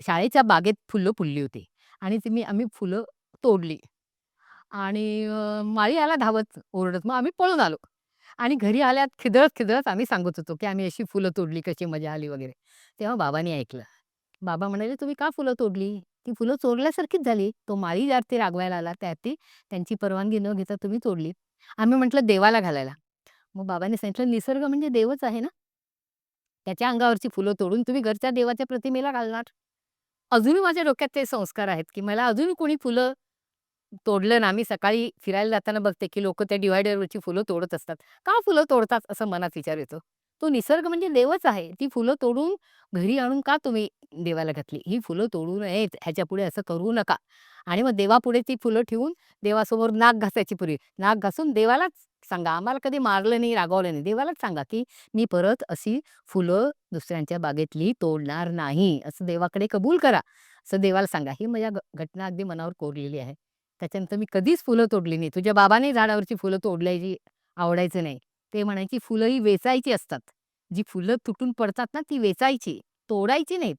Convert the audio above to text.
शाळेच्या बागेत फुलं फुलली होती आणि आम्ही फुलं तोडली आणि माळी आला धावत, ओरडत. मग आम्ही पळून आलो आणि घरी आल्यात खिदळत-खिदळत आम्ही सांगत होतो, की आम्ही अशी फुलं तोडली, कशी मजा आली वगैरे. तेव्हा बाबांनी ऐकलं. बाबा म्हणाले, "तुम्ही का फुलं तोडली? ती फुलं चोरल्यासारखीच झाली. तो माळी ते रागवायला आला, त्यात त्यांची परवानगी न घेता तुम्ही तोडलीत." आम्ही म्हटलं, "देवाला घालायला." मग बाबांनी सांगितलं, "निसर्ग म्हणजे देवच आहे ना. त्याच्या अंगावरची फुलं तोडून तुम्ही घरच्या देवाच्या प्रतिमेला घालणार." अजूनही माझ्या डोक्यात ते संस्कार आहेत, की मला अजूनही कोणी फुलं तोडलं ना, मी सकाळी फिरायला जाताना बघते, की लोकं त्या डिव्हायडरवरची फुलं तोडत असतात. का फुलं तोडतात असं मनात विचार येतो. तो निसर्ग म्हणजे देवच आहे. ती फुलं तोडून घरी आणून का तुम्ही देवाला घातली? ही फुलं तोडू नयेत, ह्याच्यापुढे असं करू नका. आणि मग देवापुढे ती फुलं ठेवून देवासमोर नाक घासायची पूर्वी. नाक घासून देवालाच सांगा. आम्हाला कधी मारलं नाही, रागावलं नाही. देवालाच सांगा, की मी परत अशी फुलं दुसऱ्यांच्या बागेतली तोडणार नाही, असं देवाकडे कबूल करा. असं देवाला सांगा. ही माझ्या घटना अगदी मनावर कोरलेली आहे. त्याच्यानंतर मी कधीच फुलं तोडली नाही. तुझ्या बाबांनी झाडावरची फुलं तोडल्याची आवडायचं नाही. ते म्हणायची फुलं ही वेचायची असतात. जी फुलं तुटून पडतात ना, ती वेचायची, तोडायची नाहीत.